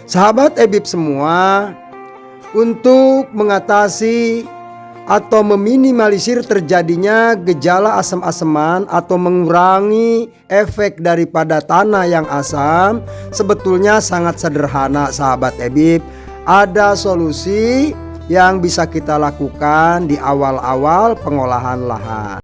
Sahabat Ebib semua, untuk mengatasi atau meminimalisir terjadinya gejala asam-asaman atau mengurangi efek daripada tanah yang asam, sebetulnya sangat sederhana sahabat Ebib. Ada solusi yang bisa kita lakukan di awal-awal pengolahan lahan.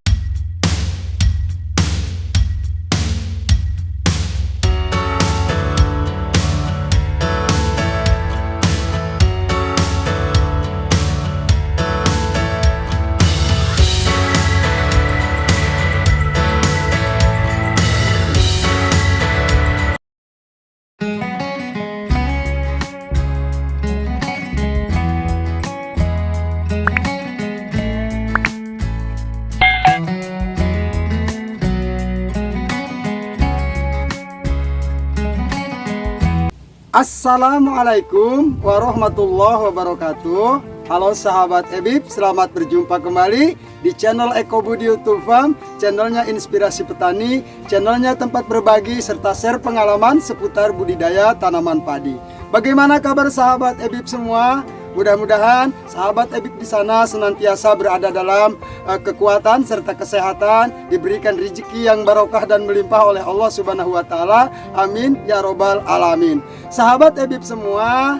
Assalamualaikum warahmatullahi wabarakatuh. Halo sahabat Ebib, selamat berjumpa kembali di channel Eko Budi YouTube Farm, channelnya Inspirasi Petani, channelnya tempat berbagi serta share pengalaman seputar budidaya tanaman padi. Bagaimana kabar sahabat Ebib semua? Mudah-mudahan sahabat Ebib di sana senantiasa berada dalam kekuatan serta kesehatan, diberikan rezeki yang barokah dan melimpah oleh Allah Subhanahu wa taala. Amin ya robbal alamin. Sahabat Ebib semua,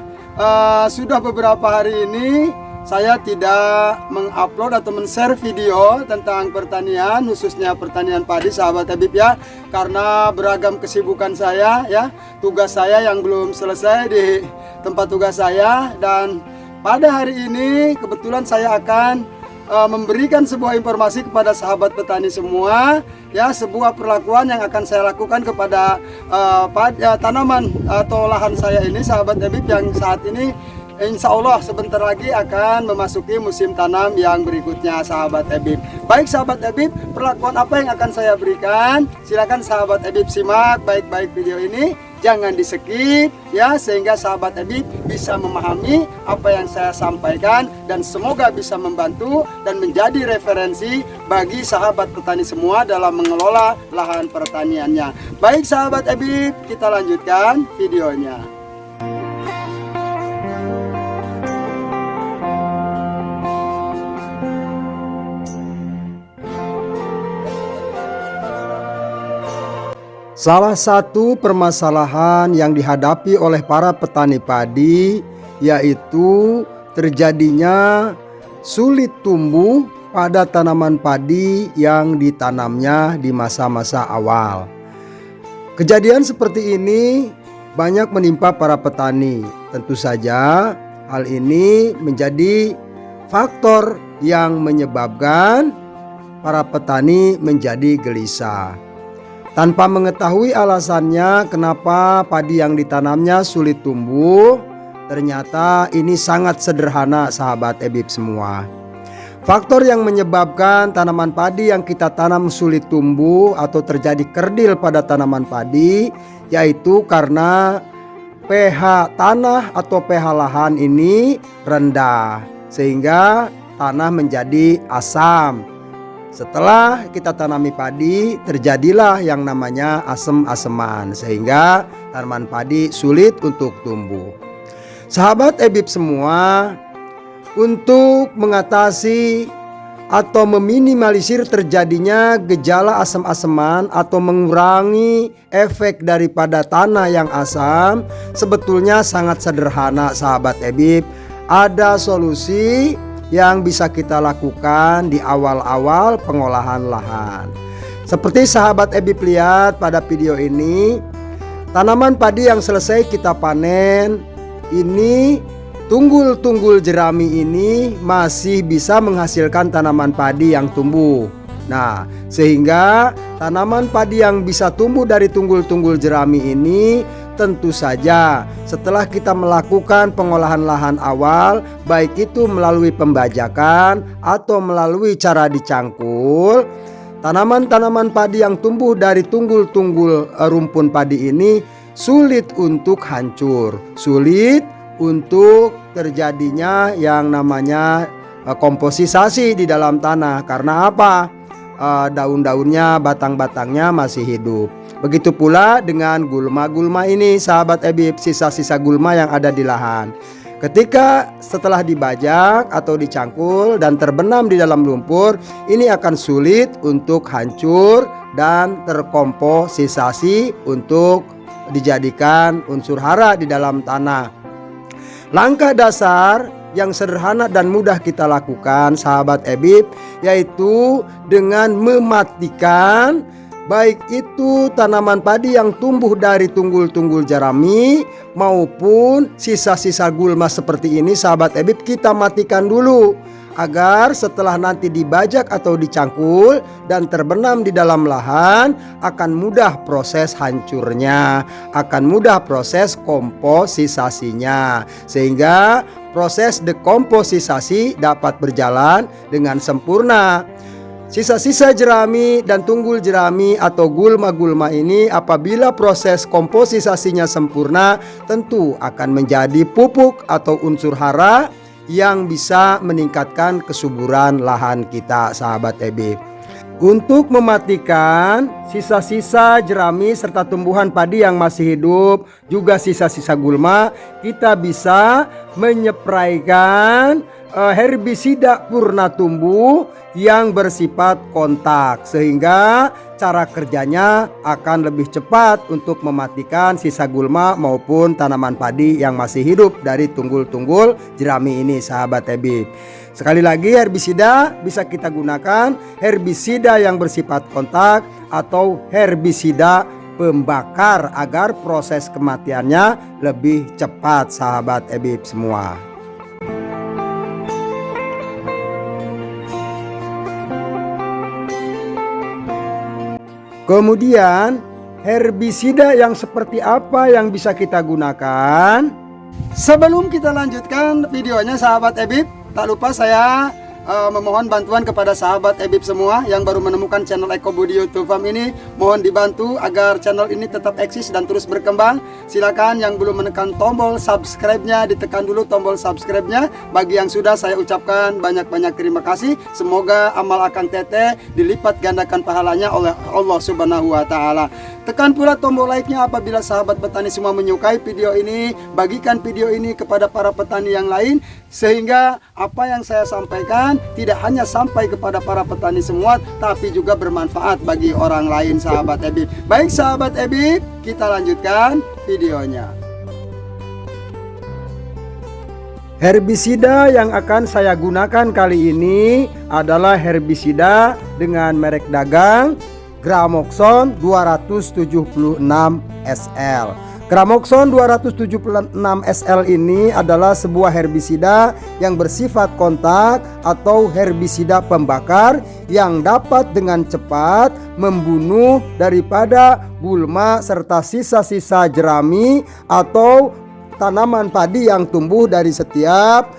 sudah beberapa hari ini saya tidak mengupload atau men-share video tentang pertanian, khususnya pertanian padi sahabat Ebib ya, karena beragam kesibukan saya ya, tugas saya yang belum selesai di tempat tugas saya. Dan pada hari ini kebetulan saya akan memberikan sebuah informasi kepada sahabat petani semua ya, sebuah perlakuan yang akan saya lakukan kepada tanaman atau lahan saya ini sahabat Ebib, yang saat ini insya Allah sebentar lagi akan memasuki musim tanam yang berikutnya sahabat Ebib. Baik sahabat Ebib, perlakuan apa yang akan saya berikan? Silakan sahabat Ebib simak baik-baik video ini. Jangan di skip ya, sehingga sahabat Ebib bisa memahami apa yang saya sampaikan dan semoga bisa membantu dan menjadi referensi bagi sahabat petani semua dalam mengelola lahan pertaniannya. Baik sahabat Ebib, kita lanjutkan videonya. Salah satu permasalahan yang dihadapi oleh para petani padi yaitu terjadinya sulit tumbuh pada tanaman padi yang ditanamnya di masa-masa awal. Kejadian seperti ini banyak menimpa para petani. Tentu saja hal ini menjadi faktor yang menyebabkan para petani menjadi gelisah. Tanpa mengetahui alasannya kenapa padi yang ditanamnya sulit tumbuh, ternyata ini sangat sederhana sahabat Ebib semua. Faktor yang menyebabkan tanaman padi yang kita tanam sulit tumbuh atau terjadi kerdil pada tanaman padi, yaitu karena pH tanah atau pH lahan ini rendah, sehingga tanah menjadi asam. Setelah kita tanami padi, terjadilah yang namanya asem-aseman, sehingga tanaman padi sulit untuk tumbuh. Sahabat Ebib semua, untuk mengatasi atau meminimalisir terjadinya gejala asam-asaman atau mengurangi efek daripada tanah yang asam, sebetulnya sangat sederhana sahabat Ebib. Ada solusi yang bisa kita lakukan di awal-awal pengolahan lahan. Seperti sahabat Ebib lihat pada video ini, tanaman padi yang selesai kita panen ini, tunggul-tunggul jerami ini masih bisa menghasilkan tanaman padi yang tumbuh. Nah, sehingga tanaman padi yang bisa tumbuh dari tunggul-tunggul jerami ini tentu saja setelah kita melakukan pengolahan lahan awal, baik itu melalui pembajakan atau melalui cara dicangkul, tanaman-tanaman padi yang tumbuh dari tunggul-tunggul rumpun padi ini sulit untuk hancur, sulit untuk terjadinya yang namanya komposisasi di dalam tanah. Karena apa? Daun-daunnya, batang-batangnya masih hidup. Begitu pula dengan gulma-gulma ini sahabat Ebib, sisa-sisa gulma yang ada di lahan. Ketika setelah dibajak atau dicangkul dan terbenam di dalam lumpur, ini akan sulit untuk hancur dan terkomposisasi untuk dijadikan unsur hara di dalam tanah. Langkah dasar yang sederhana dan mudah kita lakukan sahabat Ebib, yaitu dengan mematikan baik itu tanaman padi yang tumbuh dari tunggul-tunggul jerami maupun sisa-sisa gulma seperti ini sahabat Ebib, kita matikan dulu agar setelah nanti dibajak atau dicangkul dan terbenam di dalam lahan akan mudah proses hancurnya, akan mudah proses komposisasinya, sehingga proses dekomposisasi dapat berjalan dengan sempurna. Sisa-sisa jerami dan tunggul jerami atau gulma-gulma ini apabila proses komposisasinya sempurna tentu akan menjadi pupuk atau unsur hara yang bisa meningkatkan kesuburan lahan kita sahabat Ebib. Untuk mematikan sisa-sisa jerami serta tumbuhan padi yang masih hidup, juga sisa-sisa gulma, kita bisa menyepraikan herbisida purna tumbuh yang bersifat kontak, sehingga cara kerjanya akan lebih cepat untuk mematikan sisa gulma maupun tanaman padi yang masih hidup dari tunggul-tunggul jerami ini sahabat Ebib. Sekali lagi, herbisida bisa kita gunakan herbisida yang bersifat kontak atau herbisida pembakar agar proses kematiannya lebih cepat sahabat Ebib semua. Kemudian herbisida yang seperti apa yang bisa kita gunakan? Sebelum kita lanjutkan videonya sahabat Ebib, tak lupa saya memohon bantuan kepada sahabat Ebib semua yang baru menemukan channel Eko Budi YouTube Farm ini. Mohon dibantu agar channel ini tetap eksis dan terus berkembang. Silakan yang belum menekan tombol subscribe-nya, ditekan dulu tombol subscribe-nya. Bagi yang sudah, saya ucapkan banyak-banyak terima kasih. Semoga amal akang teteh dilipat gandakan pahalanya oleh Allah Subhanahu wa Ta'ala. Tekan pula tombol like-nya apabila sahabat petani semua menyukai video ini. Bagikan video ini kepada para petani yang lain, sehingga apa yang saya sampaikan tidak hanya sampai kepada para petani semua, tapi juga bermanfaat bagi orang lain sahabat Ebib. Baik sahabat Ebib, kita lanjutkan videonya. Herbisida yang akan saya gunakan kali ini adalah herbisida dengan merek dagang Gramoxone 276 SL. Gramoxone 276 SL ini adalah sebuah herbisida yang bersifat kontak atau herbisida pembakar yang dapat dengan cepat membunuh daripada gulma serta sisa-sisa jerami atau tanaman padi yang tumbuh dari setiap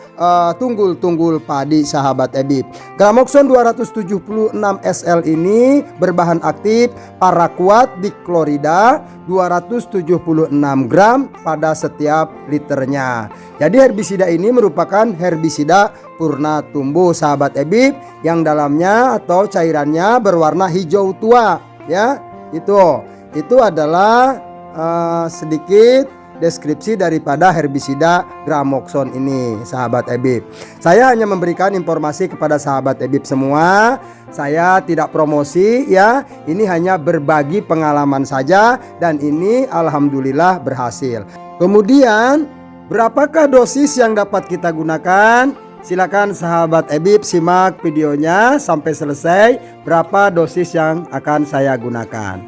tunggul-tunggul padi sahabat Ebib. Gramoxone 276 SL ini berbahan aktif paraquat diklorida 276 gram pada setiap liternya. Jadi herbisida ini merupakan herbisida purna tumbuh sahabat Ebib yang dalamnya atau cairannya berwarna hijau tua ya. Itu adalah sedikit deskripsi daripada herbisida Gramoxone ini sahabat Ebib. Saya hanya memberikan informasi kepada sahabat Ebib semua. Saya tidak promosi ya. Ini hanya berbagi pengalaman saja dan ini alhamdulillah berhasil. Kemudian berapakah dosis yang dapat kita gunakan? Silakan sahabat Ebib simak videonya sampai selesai. Berapa dosis yang akan saya gunakan?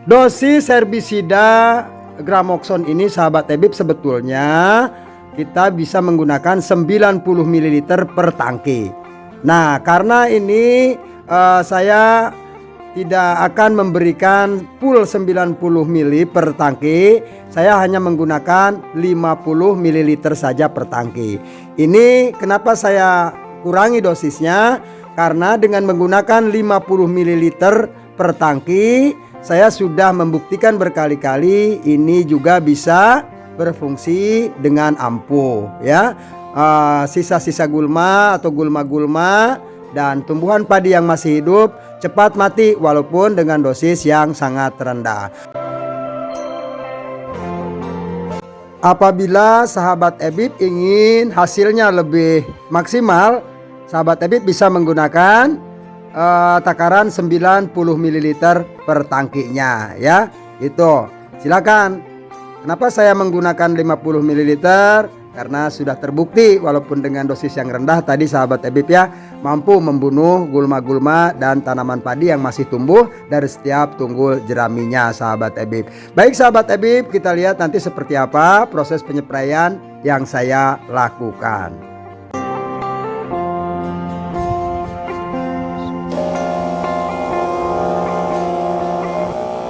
Dosis herbisida Gramoxone ini sahabat Ebib sebetulnya kita bisa menggunakan 90 ml per tangki. Nah karena ini saya tidak akan memberikan full 90 ml per tangki. Saya hanya menggunakan 50 ml saja per tangki. Ini kenapa saya kurangi dosisnya? Karena dengan menggunakan 50 ml per tangki, saya sudah membuktikan berkali-kali ini juga bisa berfungsi dengan ampuh ya. Sisa-sisa gulma atau gulma-gulma dan tumbuhan padi yang masih hidup cepat mati walaupun dengan dosis yang sangat rendah. Apabila sahabat EBIB ingin hasilnya lebih maksimal, sahabat EBIB bisa menggunakan takaran 90 ml per tangkinya ya. Itu silakan. Kenapa saya menggunakan 50 ml? Karena sudah terbukti walaupun dengan dosis yang rendah tadi sahabat EBIB ya, mampu membunuh gulma-gulma dan tanaman padi yang masih tumbuh dari setiap tunggul jeraminya sahabat EBIB. Baik sahabat EBIB, kita lihat nanti seperti apa proses penyepraian yang saya lakukan.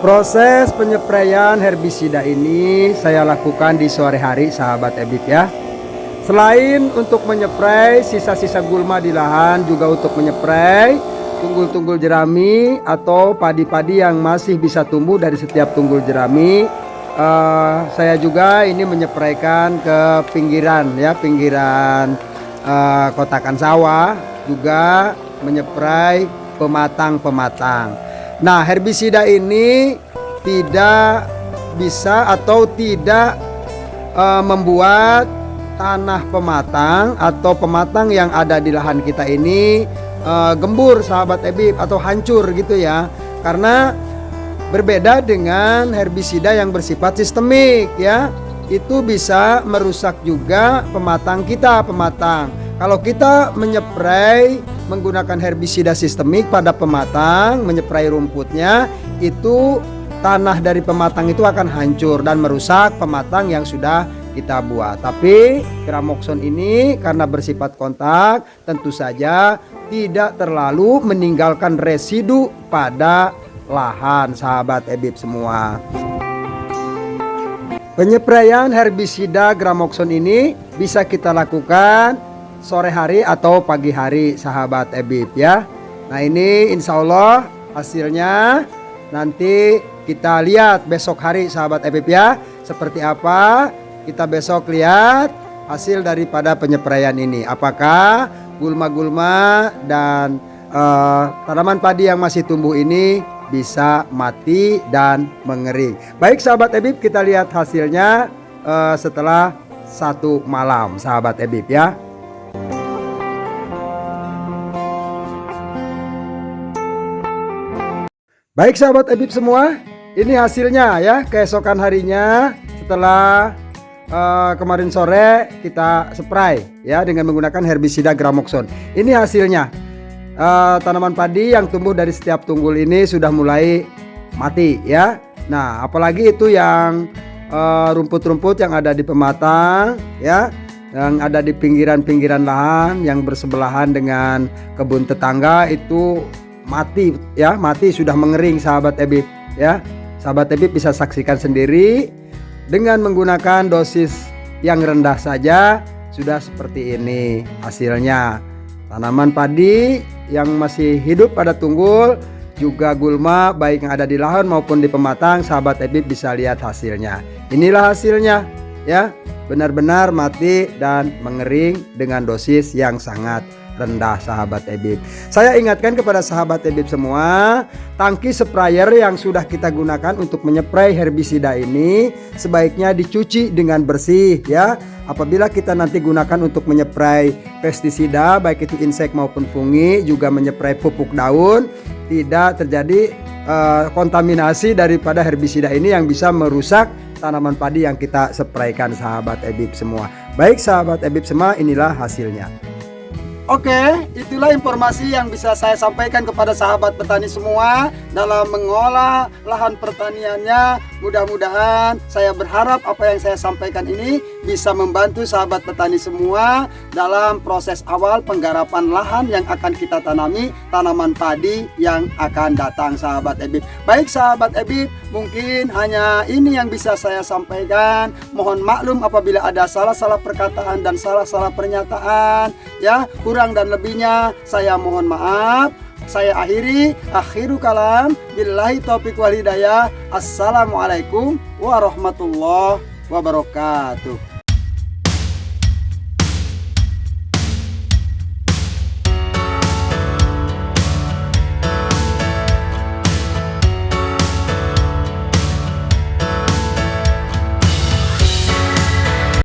Proses penyepraian herbisida ini saya lakukan di sore hari sahabat EBIB ya. Selain untuk menyeprai sisa-sisa gulma di lahan, juga untuk menyeprai tunggul-tunggul jerami atau padi-padi yang masih bisa tumbuh dari setiap tunggul jerami. Saya juga ini menyepraikan ke pinggiran ya, pinggiran kotakan sawah, juga menyeprai pematang-pematang. Nah, herbisida ini tidak bisa atau tidak membuat tanah pematang atau pematang yang ada di lahan kita ini gembur sahabat EBIB atau hancur gitu ya. Karena berbeda dengan herbisida yang bersifat sistemik ya. Itu bisa merusak juga pematang kita, pematang. Kalau kita menyeprai menggunakan herbisida sistemik pada pematang, menyeprai rumputnya, itu tanah dari pematang itu akan hancur dan merusak pematang yang sudah kita buat. Tapi Gramoxone ini karena bersifat kontak, tentu saja tidak terlalu meninggalkan residu pada lahan sahabat EBIB semua. Penyepraian herbisida Gramoxone ini bisa kita lakukan sore hari atau pagi hari sahabat EBIB ya. Nah, ini insya Allah hasilnya nanti kita lihat besok hari sahabat EBIB ya. Seperti apa, kita besok lihat hasil daripada penyepraian ini. Apakah gulma-gulma dan tanaman padi yang masih tumbuh ini bisa mati dan mengering. Baik sahabat EBIB, kita lihat hasilnya setelah 1 malam sahabat EBIB ya. Baik sahabat EBIB semua, ini hasilnya ya, keesokan harinya setelah kemarin sore kita spray ya dengan menggunakan herbisida Gramoxone. Ini hasilnya, tanaman padi yang tumbuh dari setiap tunggul ini sudah mulai mati ya. Nah, apalagi itu yang rumput-rumput yang ada di pematang ya, yang ada di pinggiran-pinggiran lahan yang bersebelahan dengan kebun tetangga itu mati ya, mati sudah mengering sahabat EBIB ya. Sahabat EBIB bisa saksikan sendiri dengan menggunakan dosis yang rendah saja sudah seperti ini hasilnya. Tanaman padi yang masih hidup pada tunggul, juga gulma baik yang ada di lahan maupun di pematang, sahabat EBIB bisa lihat hasilnya. Inilah hasilnya ya, benar-benar mati dan mengering dengan dosis yang sangat rendah sahabat EBIB. Saya ingatkan kepada sahabat EBIB semua, tangki sprayer yang sudah kita gunakan untuk menyeprai herbisida ini sebaiknya dicuci dengan bersih ya. Apabila kita nanti gunakan untuk menyeprai pestisida baik itu insek maupun fungi, juga menyeprai pupuk daun, tidak terjadi kontaminasi daripada herbisida ini yang bisa merusak tanaman padi yang kita spraykan sahabat EBIB semua. Baik sahabat EBIB semua, inilah hasilnya. Oke, itulah informasi yang bisa saya sampaikan kepada sahabat petani semua dalam mengolah lahan pertaniannya. Mudah-mudahan saya berharap apa yang saya sampaikan ini bisa membantu sahabat petani semua dalam proses awal penggarapan lahan yang akan kita tanami tanaman padi yang akan datang sahabat EBIB. Baik sahabat EBIB, mungkin hanya ini yang bisa saya sampaikan. Mohon maklum apabila ada salah-salah perkataan dan salah-salah pernyataan ya. Kurang dan lebihnya saya mohon maaf. Saya akhiri, akhiru kalam, billahi taufiq wal hidayah. Assalamualaikum warahmatullahi wabarakatuh.